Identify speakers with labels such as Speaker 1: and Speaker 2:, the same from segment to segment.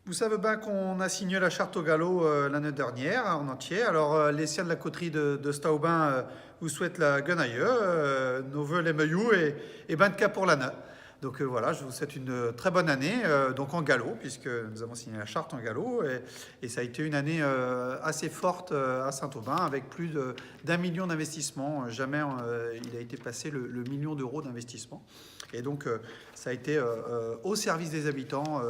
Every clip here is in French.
Speaker 1: Vous savez bien qu'on a signé la charte au galop l'année dernière en entier. Alors, les siens de la coterie de Stauben vous souhaitent la guenaille, nos voeux les meilleurs et ben de cas pour l'année. Donc voilà, je vous souhaite une très bonne année, donc en galop, puisque nous avons signé la charte en galop. Et ça a été une année assez forte à Saint-Aubin, avec d'un million d'investissements. Jamais il a été passé le million d'euros d'investissement. Et donc, ça a été au service des habitants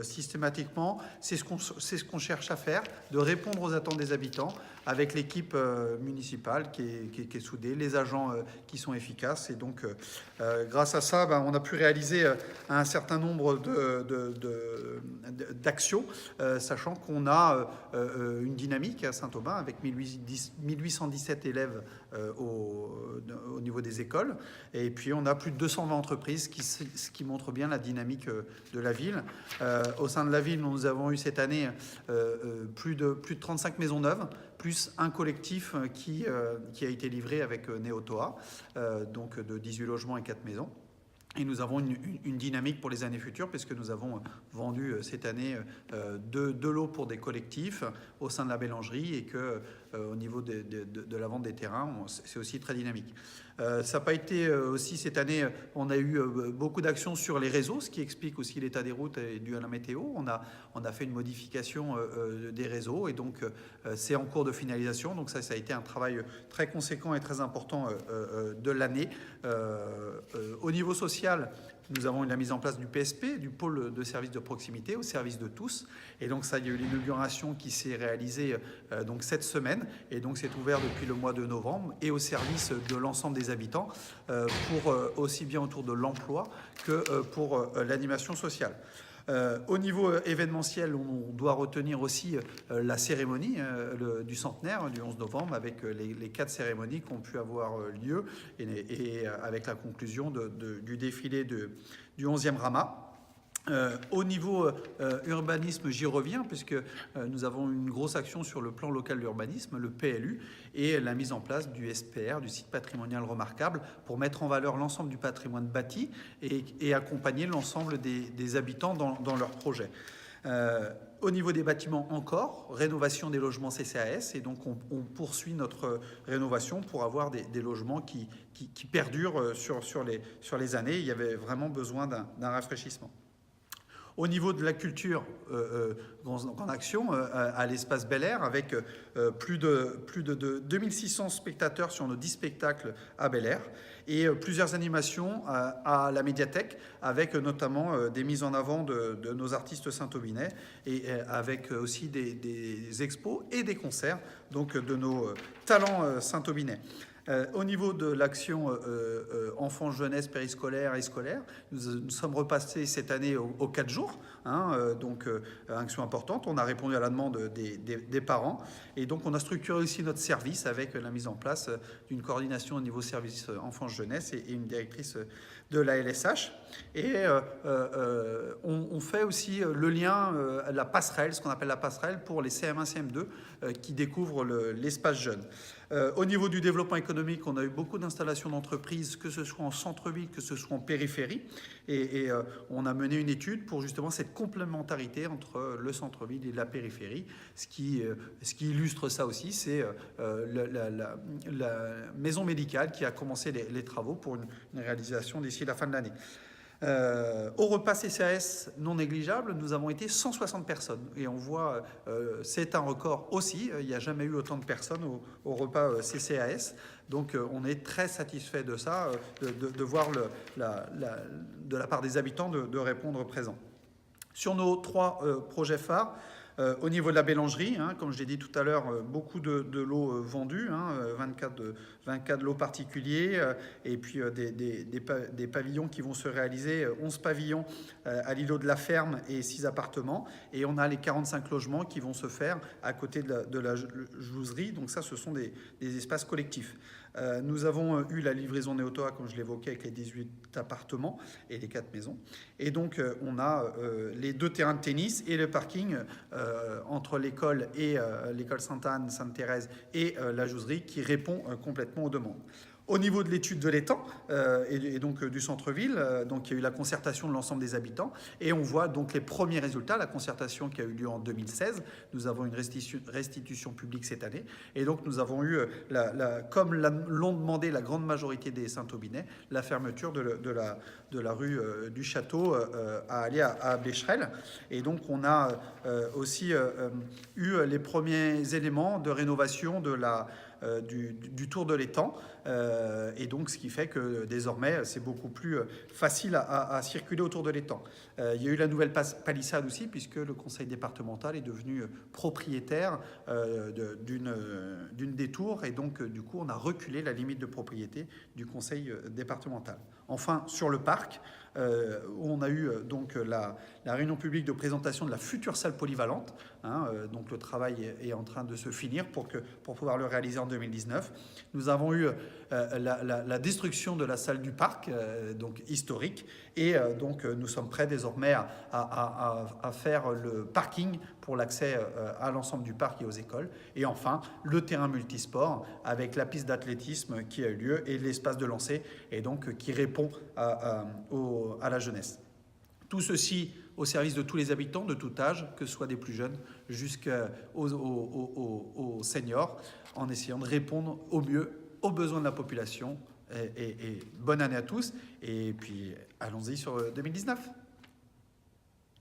Speaker 1: systématiquement. C'est ce qu'on cherche à faire, de répondre aux attentes des habitants avec l'équipe municipale qui est soudée, les agents qui sont efficaces. Et donc, grâce à ça, on a pu réaliser un certain nombre d'actions, sachant qu'on a une dynamique à Saint-Aubin avec 1817 élèves au niveau des écoles. Et puis, on a plus de 220 entreprises, ce qui montre bien la dynamique de la ville. Au sein de la ville, nous avons eu cette année plus de 35 maisons neuves, plus un collectif qui a été livré avec Neotoa, donc de 18 logements et 4 maisons. Et nous avons une dynamique pour les années futures, puisque nous avons vendu cette année deux lots pour des collectifs au sein de la mélangerie, et que au niveau de la vente des terrains, c'est aussi très dynamique. Ça n'a pas été aussi cette année, on a eu beaucoup d'actions sur les réseaux, ce qui explique aussi l'état des routes dû à la météo. On a fait une modification des réseaux, et donc c'est en cours de finalisation. Donc ça a été un travail très conséquent et très important de l'année. Au niveau social, nous avons eu la mise en place du PSP, du pôle de services de proximité, au service de tous. Et donc ça, il y a eu l'inauguration qui s'est réalisée donc cette semaine. Et donc c'est ouvert depuis le mois de novembre et au service de l'ensemble des habitants, pour aussi bien autour de l'emploi que pour l'animation sociale. Au niveau événementiel, on doit retenir aussi la cérémonie du centenaire du 11 novembre, avec les 4 cérémonies qui ont pu avoir lieu, et avec la conclusion du défilé du 11e Rama. Au niveau urbanisme, j'y reviens, puisque nous avons une grosse action sur le plan local d'urbanisme, le PLU, et la mise en place du SPR, du site patrimonial remarquable, pour mettre en valeur l'ensemble du patrimoine bâti et accompagner l'ensemble des habitants dans leurs projets. Au niveau des bâtiments encore, rénovation des logements CCAS, et donc on poursuit notre rénovation pour avoir des logements qui perdurent sur les années. Il y avait vraiment besoin d'un rafraîchissement. Au niveau de la culture, grande action à l'espace Bel Air, avec plus de 2600 spectateurs sur nos 10 spectacles à Bel Air, et plusieurs animations à la médiathèque, avec notamment des mises en avant de nos artistes saint-aubinais, et avec aussi des expos et des concerts donc de nos talents saint-aubinais. Au niveau de l'action enfants, jeunesse, périscolaire et scolaire, nous sommes repassés cette année aux 4 jours, donc action importante. On a répondu à la demande des parents, et donc on a structuré aussi notre service avec la mise en place d'une coordination au niveau service enfants, jeunesse, et une directrice de la LSH. Et on fait aussi le lien, la passerelle, ce qu'on appelle la passerelle pour les CM1, CM2 qui découvrent l'espace jeune. Au niveau du développement économique, on a eu beaucoup d'installations d'entreprises, que ce soit en centre-ville, que ce soit en périphérie. Et on a mené une étude pour justement cette complémentarité entre le centre-ville et la périphérie. Ce qui illustre ça aussi, c'est la maison médicale qui a commencé les travaux pour une réalisation d'ici la fin de l'année. Au repas CCAS non négligeable, nous avons été 160 personnes. Et on voit, c'est un record aussi. Il n'y a jamais eu autant de personnes au repas CCAS. Donc on est très satisfait de ça, de voir de la part des habitants de répondre présent. Sur nos 3 projets phares, au niveau de la mélangerie, comme je l'ai dit tout à l'heure, beaucoup de lots vendus, 24 lots particuliers, et puis des pavillons qui vont se réaliser, 11 pavillons à l'îlot de la Ferme et 6 appartements. Et on a les 45 logements qui vont se faire à côté de la jouserie. Donc ça, ce sont des espaces collectifs. Nous avons eu la livraison Neotoa, comme je l'évoquais, avec les 18 appartements et les 4 maisons. Et donc, on a les 2 terrains de tennis et le parking entre l'école et l'école Sainte-Anne, Sainte-Thérèse et la jouserie, qui répond complètement aux demandes. Au niveau de l'étude de l'étang et donc du centre-ville, donc il y a eu la concertation de l'ensemble des habitants et on voit donc les premiers résultats, la concertation qui a eu lieu en 2016. Nous avons une restitution publique cette année et donc nous avons eu, comme l'ont demandé la grande majorité des Saint-Aubinais, la fermeture de la rue du Château à aller à Bécherel. Et donc on a aussi eu les premiers éléments de rénovation du tour de l'étang. Et donc, ce qui fait que désormais, c'est beaucoup plus facile à circuler autour de l'étang. Il y a eu la nouvelle palissade aussi, puisque le conseil départemental est devenu propriétaire d'une des tours. Et donc, du coup, on a reculé la limite de propriété du conseil départemental. Enfin, sur le parc, on a eu donc la réunion publique de présentation de la future salle polyvalente. Donc le travail est en train de se finir pour pouvoir le réaliser en 2019. Nous avons eu la destruction de la salle du parc, donc historique, et donc nous sommes prêts désormais à faire le parking pour l'accès à l'ensemble du parc et aux écoles. Et enfin, le terrain multisport avec la piste d'athlétisme qui a eu lieu et l'espace de lancer, et donc qui répond à la jeunesse. Tout ceci au service de tous les habitants de tout âge, que ce soit des plus jeunes jusqu'aux seniors, en essayant de répondre au mieux aux besoins de la population. Et bonne année à tous, et puis allons-y sur 2019.